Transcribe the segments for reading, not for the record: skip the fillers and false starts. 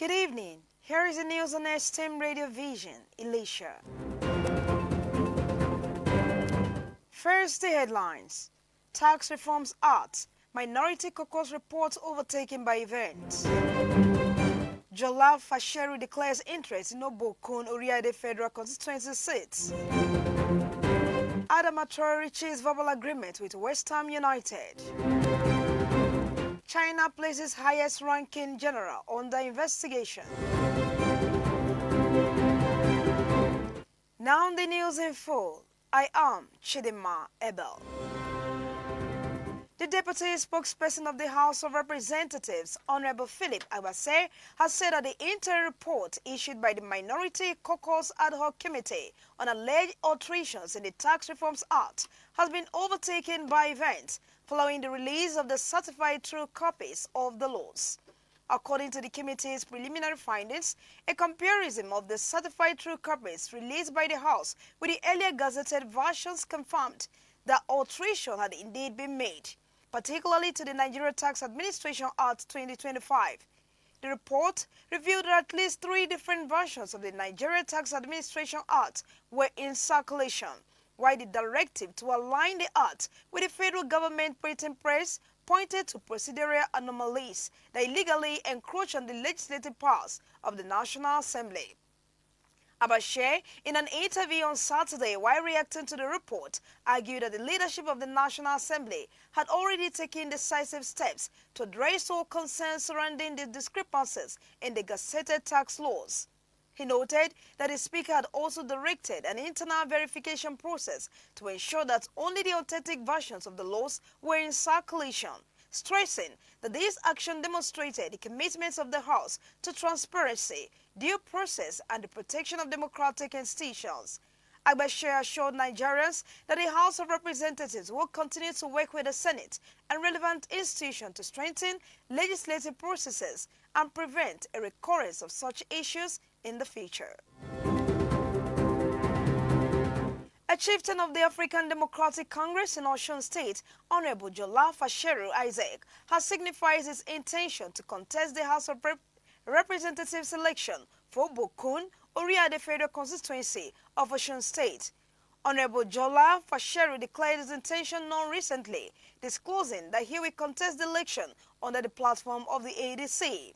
Good evening. Here is the news on STEM Radio Vision, Elisha. First, the headlines. Tax reforms art. Minority caucus reports overtaken by events. Jola Fasheru declares interest in Obokun Oriade federal constituency seats. Adamatura reaches verbal agreement with West Ham United. China places highest ranking general under investigation. Now the news in full. I am Chidima Abel. The deputy spokesperson of the House of Representatives, Honorable Philip Abase, has said that the interim report issued by the Minority Caucus Ad Hoc Committee on alleged alterations in the Tax Reforms Act has been overtaken by events following the release of the certified true copies of the laws. According to the committee's preliminary findings, a comparison of the certified true copies released by the House with the earlier gazetted versions confirmed that alteration had indeed been made, particularly to the Nigeria Tax Administration Act 2025. The report revealed that at least 3 different versions of the Nigeria Tax Administration Act were in circulation, while the directive to align the act with the federal government printing press pointed to procedural anomalies that illegally encroach on the legislative powers of the National Assembly. Abashe, in an interview on Saturday while reacting to the report, argued that the leadership of the National Assembly had already taken decisive steps to address all concerns surrounding the discrepancies in the gazetted tax laws. He noted that the Speaker had also directed an internal verification process to ensure that only the authentic versions of the laws were in circulation, stressing that this action demonstrated the commitments of the House to transparency, due process, and the protection of democratic institutions. Agbashe assured Nigerians that the House of Representatives will continue to work with the Senate and relevant institutions to strengthen legislative processes and prevent a recurrence of such issues in the future. A chieftain of the African Democratic Congress in Osun State, Honorable Jola Fasheru Isaac, has signified his intention to contest the House of Representatives election for Bokun, Oriade Federal Constituency of Osun State. Honorable Jola Fasheru declared his intention known recently, disclosing that he will contest the election under the platform of the ADC.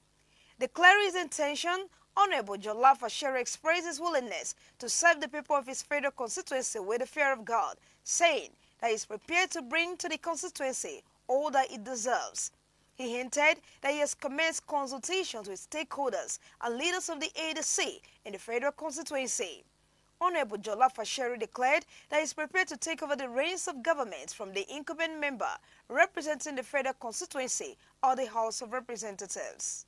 Declaring his intention, Honorable Jola Fasheru expressed his willingness to serve the people of his federal constituency with the fear of God, saying that he is prepared to bring to the constituency all that it deserves. He hinted that he has commenced consultations with stakeholders and leaders of the ADC in the federal constituency. Honorable Jola Fasheru declared that he is prepared to take over the reins of government from the incumbent member representing the federal constituency or the House of Representatives.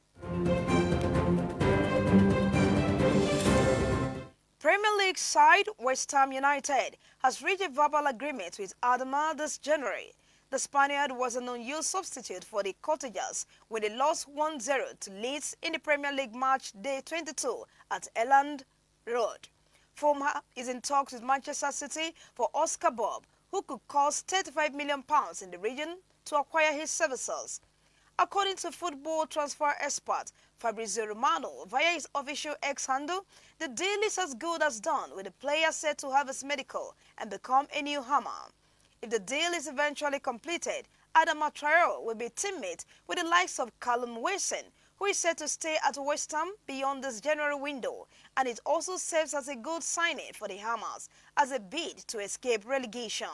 Premier League side West Ham United has reached a verbal agreement with Adama this January. The Spaniard was an unused substitute for the Cottagers when they lost 1-0 to Leeds in the Premier League match day 22 at Elland Road. Fulham is in talks with Manchester City for Oscar Bob, who could cost £35 million in the region to acquire his services. According to football transfer expert Fabrizio Romano via his official X handle, the deal is as good as done, with the player set to have his medical and become a new hammer. If the deal is eventually completed, Adama Traore will be teammate with the likes of Callum Wilson, who is set to stay at West Ham beyond this January window, and it also serves as a good signing for the Hammers as a bid to escape relegation.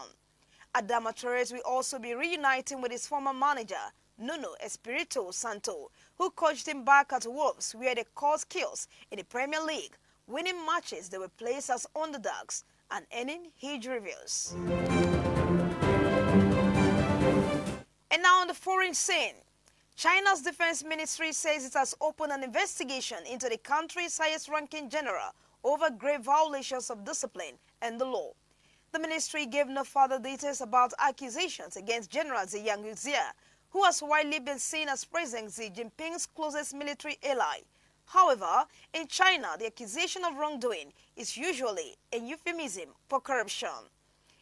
Adama Traore will also be reuniting with his former manager, Nuno Espirito Santo, who coached him back at Wolves, where they caused chaos in the Premier League, winning matches they were placed as underdogs and earning huge reviews. And now on the foreign scene, China's defense ministry says it has opened an investigation into the country's highest-ranking general over grave violations of discipline and the law. The ministry gave no further details about accusations against General Ziyang Yuzia, who has widely been seen as President Xi Jinping's closest military ally. However, in China, the accusation of wrongdoing is usually a euphemism for corruption.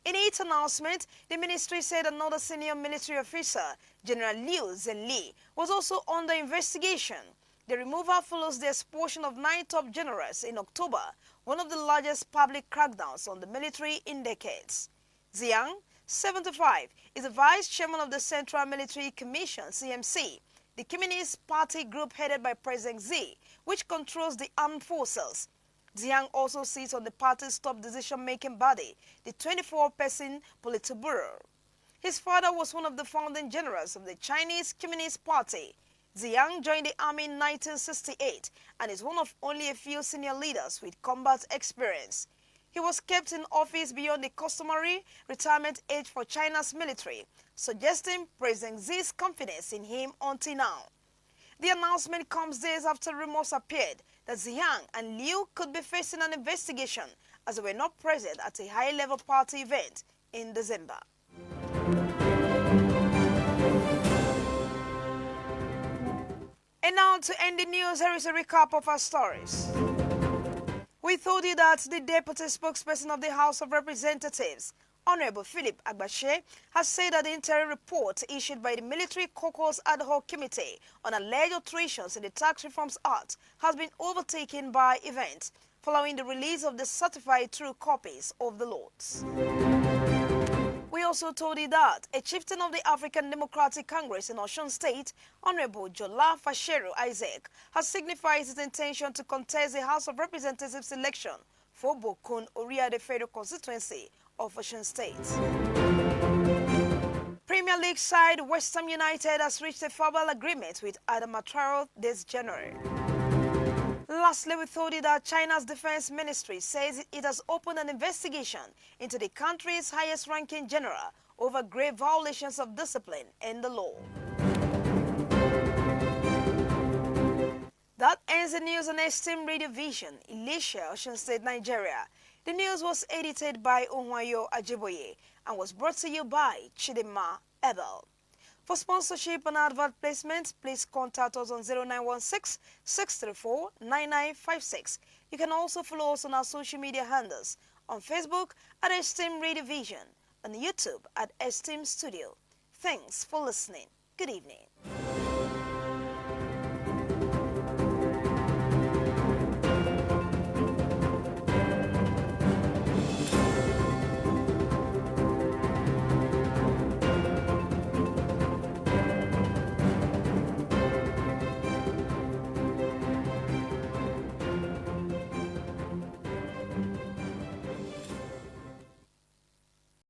In its announcement, the ministry said another senior military officer, General Liu Zhenli, was also under investigation. The removal follows the expulsion of 9 top generals in October, one of the largest public crackdowns on the military in decades. Zhang, 75, is the vice chairman of the Central Military Commission, CMC, the Communist Party group headed by President Xi, which controls the armed forces. Zhang also sits on the party's top decision-making body, the 24-person Politburo. His father was one of the founding generals of the Chinese Communist Party. Zhang joined the army in 1968 and is one of only a few senior leaders with combat experience. He was kept in office beyond the customary retirement age for China's military, suggesting President Xi's confidence in him until now. The announcement comes days after rumors appeared that Zhang and Liu could be facing an investigation as they were not present at a high-level party event in December. And now to end the news, here is a recap of our stories. We told you that the deputy spokesperson of the House of Representatives, Honorable Philip Agbache, has said that the interim report issued by the Military Caucus Ad Hoc Committee on alleged alterations in the Tax Reforms Act has been overtaken by events following the release of the certified true copies of the laws. We also told you that a chieftain of the African Democratic Congress in Osun State, Honorable Jola Fasheru Isaac, has signified his intention to contest the House of Representatives election for Bokun Oriade Federal Constituency of Osun State. Premier League side West Ham United has reached a verbal agreement with Adama Traore this January. Lastly, we told you that China's defense ministry says it has opened an investigation into the country's highest-ranking general over grave violations of discipline and the law. That ends the news on Esteem Radio Vision, Ilesha, Osun State, Nigeria. The news was edited by Onwayo Ajiboye and was brought to you by Chidima Abel. For sponsorship and advert placement, please contact us on 0916-634-9956. You can also follow us on our social media handles, on Facebook at Esteem Radio Vision, on YouTube at Esteem Studio. Thanks for listening. Good evening.